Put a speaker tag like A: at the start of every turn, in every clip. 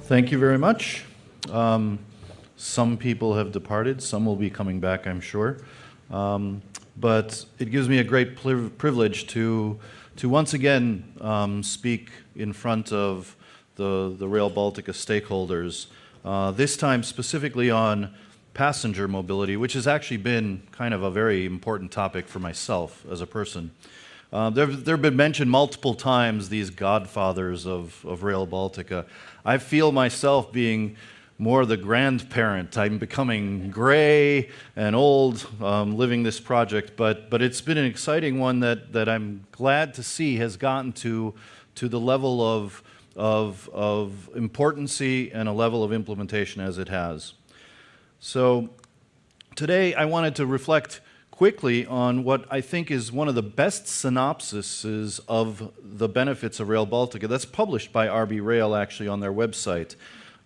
A: Thank you very much. Some people have departed, some will be coming back, I'm sure. But it gives me a great privilege to once again speak in front of the Rail Baltica stakeholders, this time specifically on passenger mobility, which has actually been kind of a very important topic for myself as a person. There have been mentioned multiple times, these godfathers of Rail Baltica. I feel myself being more the grandparent. I'm becoming gray and old living this project, but it's been an exciting one that I'm glad to see has gotten to the level of importancy and a level of implementation as it has. So today I wanted to reflect quickly on what I think is one of the best synopsises of the benefits of Rail Baltica. That's published by RB Rail actually on their website.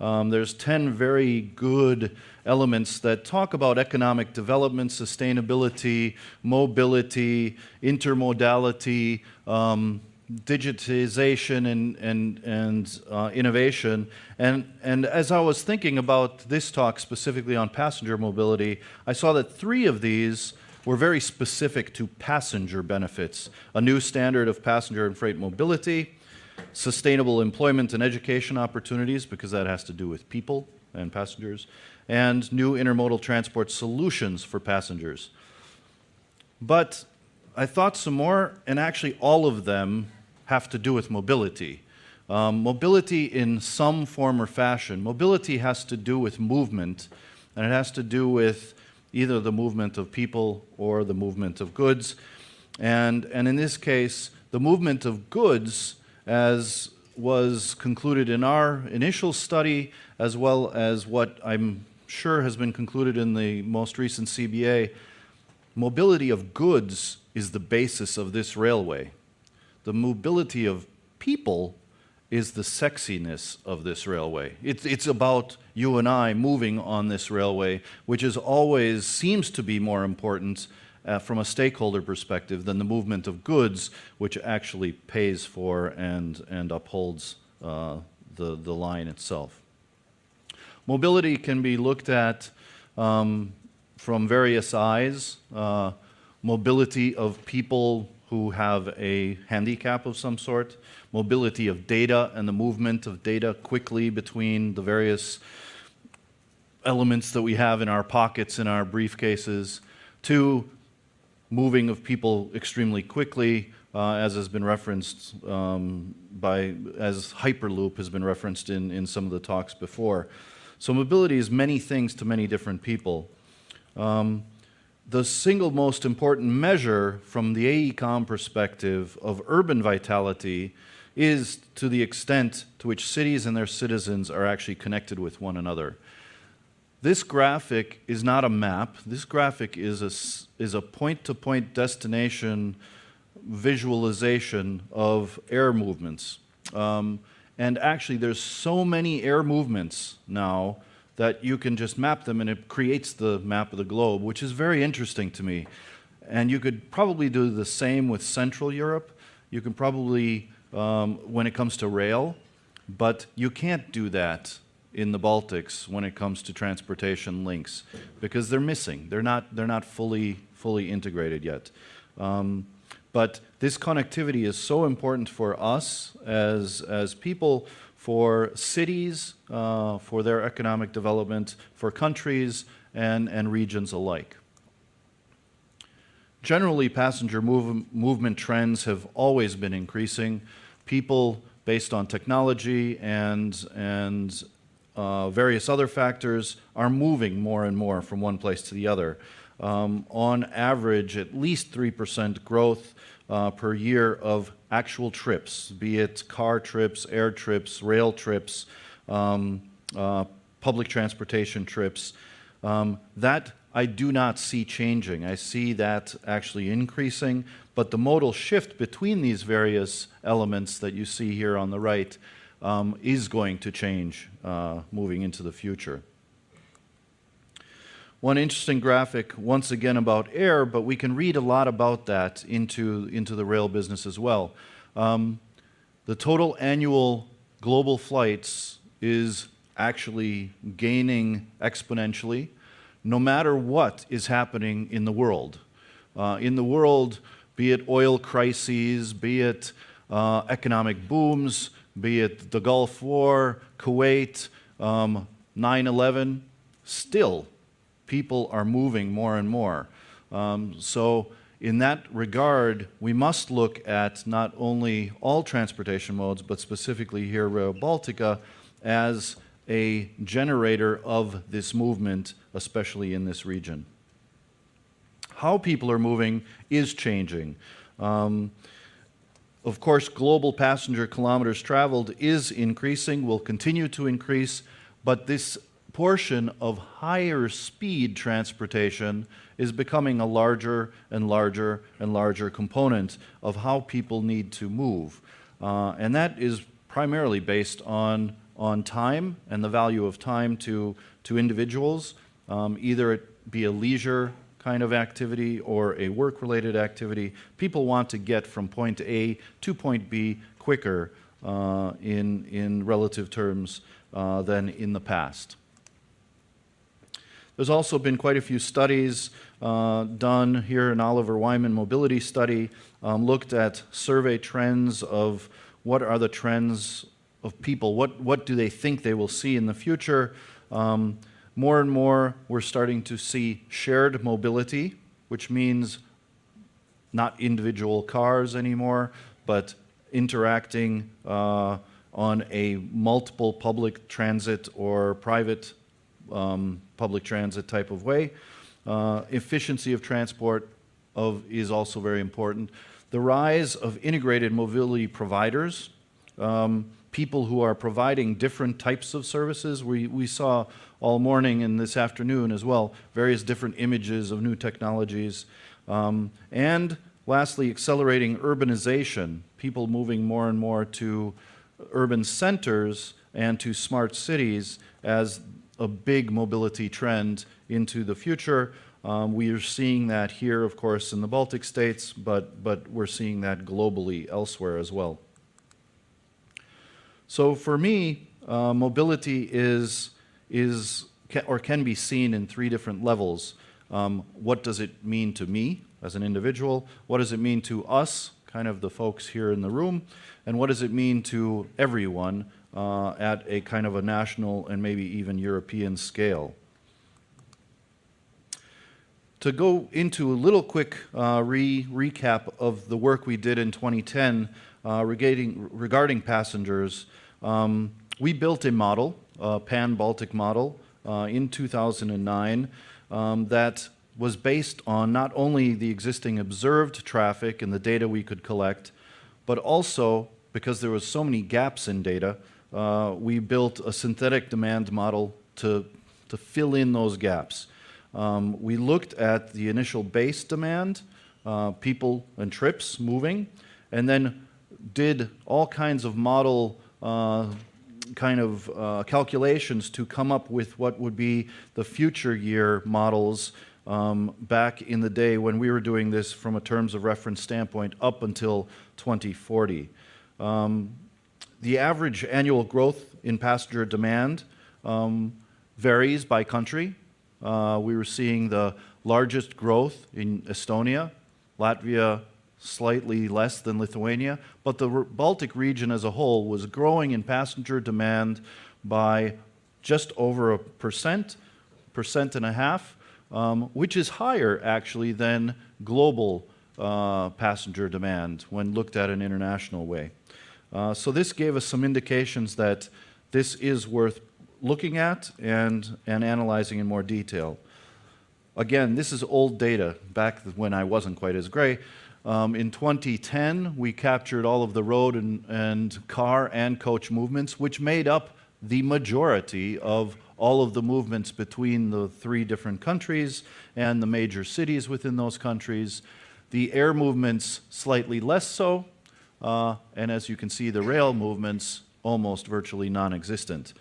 A: There's 10 very good elements that talk about economic development, sustainability, mobility, intermodality, digitization and innovation. And as I was thinking about this talk specifically on passenger mobility, I saw that 3 of these were very specific to passenger benefits: a new standard of passenger and freight mobility, sustainable employment and education opportunities, because that has to do with people and passengers, and new intermodal transport solutions for passengers. But I thought some more, and actually all of them have to do with mobility. Mobility in some form or fashion. Mobility has to do with movement, and it has to do with either the movement of people or the movement of goods. And in this case, the movement of goods, as was concluded in our initial study, as well as what I'm sure has been concluded in the most recent CBA, mobility of goods is the basis of this railway. The mobility of people is the sexiness of this railway. It's about you and I moving on this railway, which is always seems to be more important from a stakeholder perspective than the movement of goods, which actually pays for and upholds the line itself. Mobility can be looked at from various eyes. Mobility of people who have a handicap of some sort, mobility of data and the movement of data quickly between the various elements that we have in our pockets, in our briefcases, to moving of people extremely quickly, as has been referenced as Hyperloop has been referenced in some of the talks before. So mobility is many things to many different people. The single most important measure from the AECOM perspective of urban vitality is to the extent to which cities and their citizens are actually connected with one another. This graphic is not a map. This graphic is a point-to-point destination visualization of air movements. And actually, there's so many air movements now that you can just map them and it creates the map of the globe, which is very interesting to me. And you could probably do the same with Central Europe. You can probably, when it comes to rail, but you can't do that in the Baltics when it comes to transportation links because they're missing. They're not fully integrated yet. But this connectivity is so important for us as people, for cities, for their economic development, for countries and regions alike. Generally, passenger movement trends have always been increasing. People, based on technology and various other factors, are moving more and more from one place to the other. On average, at least 3% growth per year of actual trips, be it car trips, air trips, rail trips, public transportation trips. That I do not see changing. I see that actually increasing, but the modal shift between these various elements that you see here on the right is going to change moving into the future. One interesting graphic, once again about air, but we can read a lot about that into the rail business as well. The total annual global flights is actually gaining exponentially, no matter what is happening in the world. Be it oil crises, be it economic booms, be it the Gulf War, Kuwait, 9/11, still people are moving more and more. So in that regard, we must look at not only all transportation modes, but specifically here Rail Baltica, as a generator of this movement, especially in this region. How people are moving is changing. Of course, global passenger kilometers traveled is increasing, will continue to increase, but this portion of higher speed transportation is becoming a larger and larger and larger component of how people need to move. And that is primarily based on time and the value of time to individuals, either it be a leisure kind of activity or a work-related activity. People want to get from point A to point B quicker in relative terms than in the past. There's also been quite a few studies done here. An Oliver Wyman mobility study looked at survey trends of what are the trends of people, what do they think they will see in the future. More and more, we're starting to see shared mobility, which means not individual cars anymore, but interacting on a multiple public transit or private public transit type of way. Efficiency of transport is also very important. The rise of integrated mobility providers, people who are providing different types of services. We saw all morning and this afternoon as well various different images of new technologies. And lastly, accelerating urbanization, people moving more and more to urban centers and to smart cities as a big mobility trend into the future. We are seeing that here, of course, in the Baltic states, but we're seeing that globally elsewhere as well. So for me, mobility can be seen in three different levels. What does it mean to me as an individual? What does it mean to us, kind of the folks here in the room? And what does it mean to everyone at a kind of a national and maybe even European scale? To go into a little quick recap of the work we did in 2010 regarding passengers, we built a model, a pan-Baltic model, in 2009 that was based on not only the existing observed traffic and the data we could collect, but also, because there was so many gaps in data, we built a synthetic demand model to fill in those gaps. We looked at the initial base demand, people and trips moving, and then did all kinds of model calculations to come up with what would be the future year models back in the day when we were doing this from a terms of reference standpoint up until 2040. The average annual growth in passenger demand varies by country. We were seeing the largest growth in Estonia, Latvia slightly less than Lithuania, but the Baltic region as a whole was growing in passenger demand by just over 1.5%, which is higher actually than global passenger demand when looked at an international way. So this gave us some indications that this is worth looking at and analyzing in more detail. Again, this is old data, back when I wasn't quite as gray. In 2010, we captured all of the road and car and coach movements, which made up the majority of all of the movements between the three different countries and the major cities within those countries. The air movements slightly less so, and as you can see, the rail movements almost virtually non-existent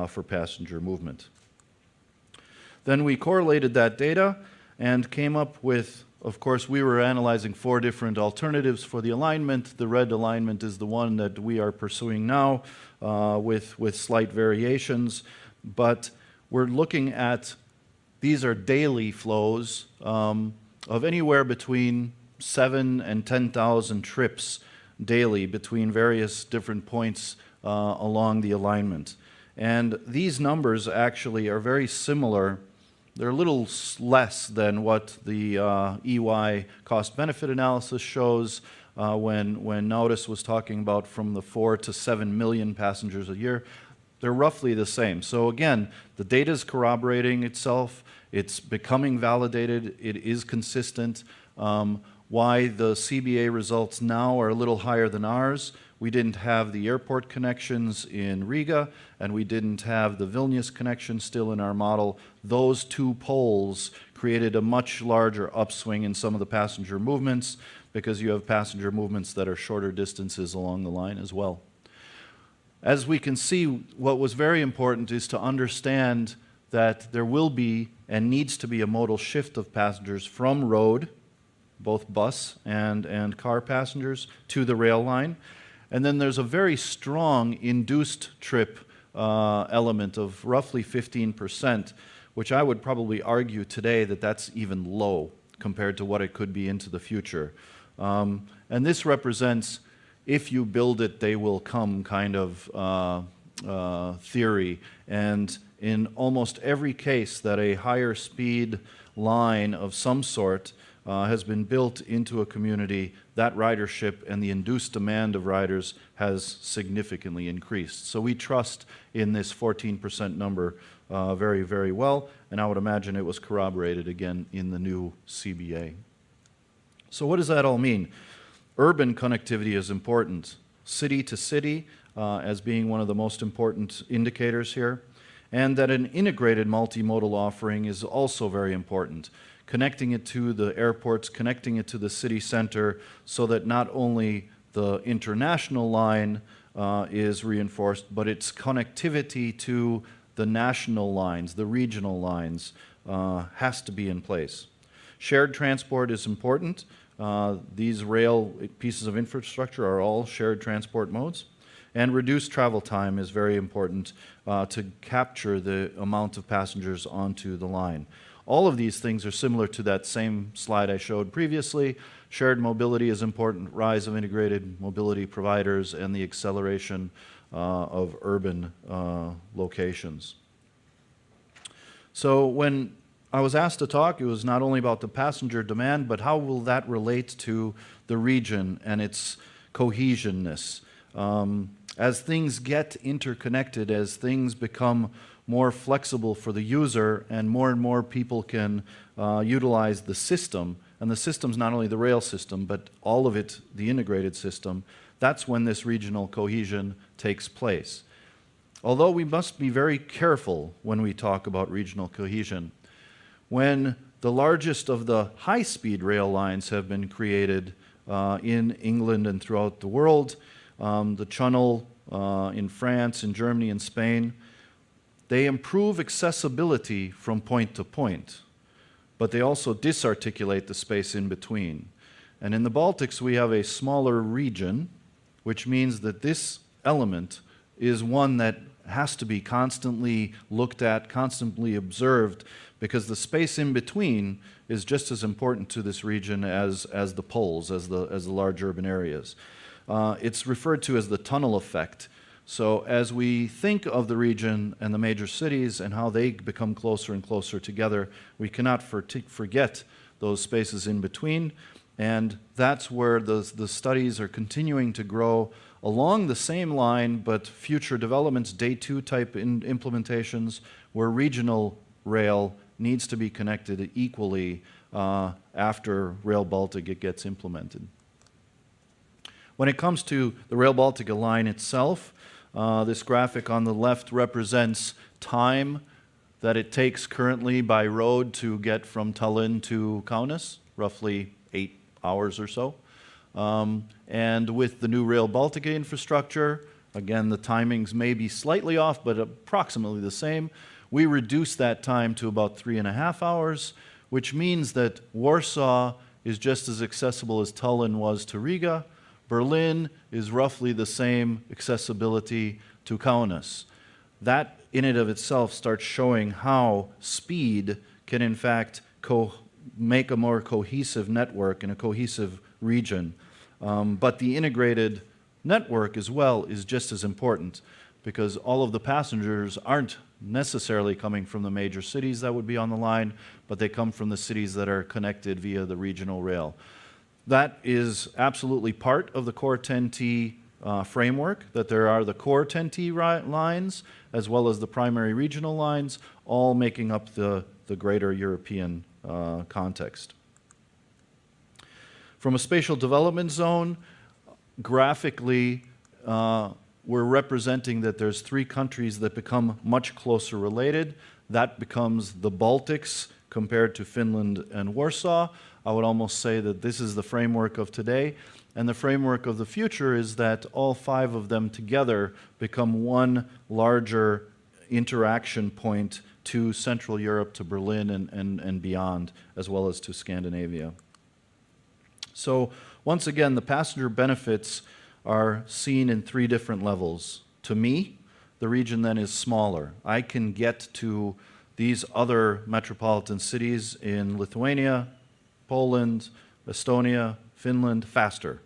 A: for passenger movement. Then we correlated that data and came up with of course, we were analyzing 4 different alternatives for the alignment. The red alignment is the one that we are pursuing now with slight variations. But we're looking at, these are daily flows of anywhere between 7,000 and 10,000 trips daily between various different points along the alignment. And these numbers actually are very similar. They're a little less than what the EY cost-benefit analysis shows when Naudis was talking about from the 4 to 7 million passengers a year. They're roughly the same. So again, the data is corroborating itself. It's becoming validated. It is consistent. Why the CBA results now are a little higher than ours. We didn't have the airport connections in Riga, and we didn't have the Vilnius connection still in our model. Those 2 poles created a much larger upswing in some of the passenger movements because you have passenger movements that are shorter distances along the line as well. As we can see, what was very important is to understand that there will be and needs to be a modal shift of passengers from road, both bus and car passengers, to the rail line. And then there's a very strong induced trip element of roughly 15%, which I would probably argue today that that's even low compared to what it could be into the future. And this represents, if you build it, they will come kind of theory. And in almost every case that a higher speed line of some sort has been built into a community, that ridership and the induced demand of riders has significantly increased. So we trust in this 14% number very, very well, and I would imagine it was corroborated again in the new CBA. So what does that all mean? Urban connectivity is important. City to city as being one of the most important indicators here, and that an integrated multimodal offering is also very important. Connecting it to the airports, connecting it to the city center, so that not only the international line is reinforced, but its connectivity to the national lines, the regional lines, has to be in place. Shared transport is important. These rail pieces of infrastructure are all shared transport modes. And reduced travel time is very important to capture the amount of passengers onto the line. All of these things are similar to that same slide I showed previously. Shared mobility is important, rise of integrated mobility providers, and the acceleration of urban locations. So when I was asked to talk, it was not only about the passenger demand, but how will that relate to the region and its cohesionness? As things get interconnected, as things become more flexible for the user and more people can utilize the system, and the system's not only the rail system, but all of it, the integrated system, that's when this regional cohesion takes place. Although we must be very careful when we talk about regional cohesion. When the largest of the high-speed rail lines have been created in England and throughout the world, the Channel in France, in Germany, and Spain, they improve accessibility from point to point, but they also disarticulate the space in between. And in the Baltics, we have a smaller region, which means that this element is one that has to be constantly looked at, constantly observed, because the space in between is just as important to this region as the poles, as the large urban areas. It's referred to as the tunnel effect. So as we think of the region and the major cities and how they become closer and closer together, we cannot forget those spaces in between. And that's where the studies are continuing to grow along the same line, but future developments, day 2 type implementations, where regional rail needs to be connected equally after Rail Baltica gets implemented. When it comes to the Rail Baltica line itself, this graphic on the left represents time that it takes currently by road to get from Tallinn to Kaunas, roughly 8 hours or so. And with the new Rail Baltica infrastructure, again, the timings may be slightly off, but approximately the same. We reduce that time to about 3.5 hours, which means that Warsaw is just as accessible as Tallinn was to Riga. Berlin is roughly the same accessibility to Kaunas. That in and of itself starts showing how speed can in fact make a more cohesive network and a cohesive region. But the integrated network as well is just as important, because all of the passengers aren't necessarily coming from the major cities that would be on the line, but they come from the cities that are connected via the regional rail. That is absolutely part of the core 10T framework, that there are the core 10T lines as well as the primary regional lines, all making up the greater European context. From a spatial development zone, graphically, we're representing that there's 3 countries that become much closer related. That becomes the Baltics compared to Finland and Warsaw. I would almost say that this is the framework of today. And the framework of the future is that all 5 of them together become one larger interaction point to Central Europe, to Berlin and beyond, as well as to Scandinavia. So once again, the passenger benefits are seen in 3 different levels. To me, the region then is smaller. I can get to these other metropolitan cities in Lithuania, Poland, Estonia, Finland faster.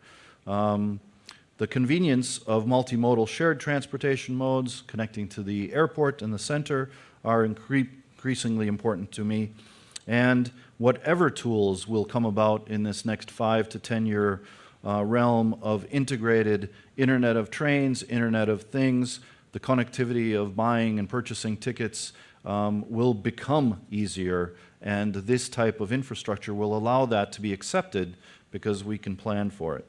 A: The convenience of multimodal shared transportation modes connecting to the airport and the center are increasingly important to me. And whatever tools will come about in this next 5 to 10 year realm of integrated Internet of Trains, Internet of Things, the connectivity of buying and purchasing tickets will become easier, and this type of infrastructure will allow that to be accepted because we can plan for it.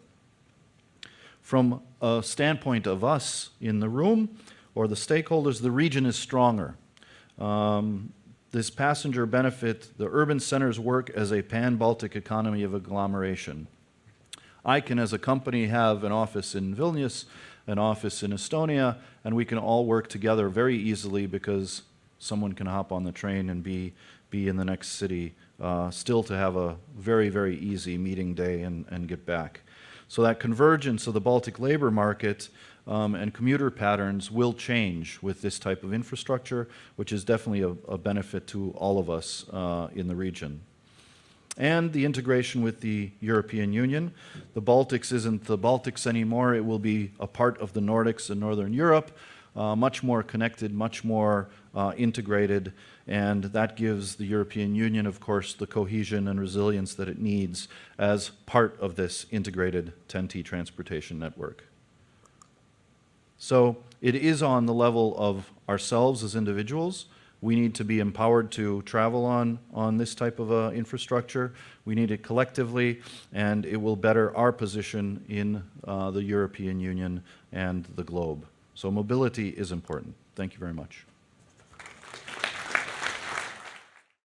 A: From a standpoint of us in the room or the stakeholders, the region is stronger. This passenger benefit, the urban centers work as a pan-Baltic economy of agglomeration. I can, as a company, have an office in Vilnius, an office in Estonia, and we can all work together very easily because someone can hop on the train and be in the next city, still to have a very, very easy meeting day and get back. So that convergence of the Baltic labor market and commuter patterns will change with this type of infrastructure, which is definitely a benefit to all of us in the region. And the integration with the European Union. The Baltics isn't the Baltics anymore. It will be a part of the Nordics and Northern Europe, much more connected, much more integrated, and that gives the European Union, of course, the cohesion and resilience that it needs as part of this integrated 10T transportation network. So it is on the level of ourselves as individuals. We need to be empowered to travel on this type of infrastructure. We need it collectively, and it will better our position in the European Union and the globe. So mobility is important. Thank you very much.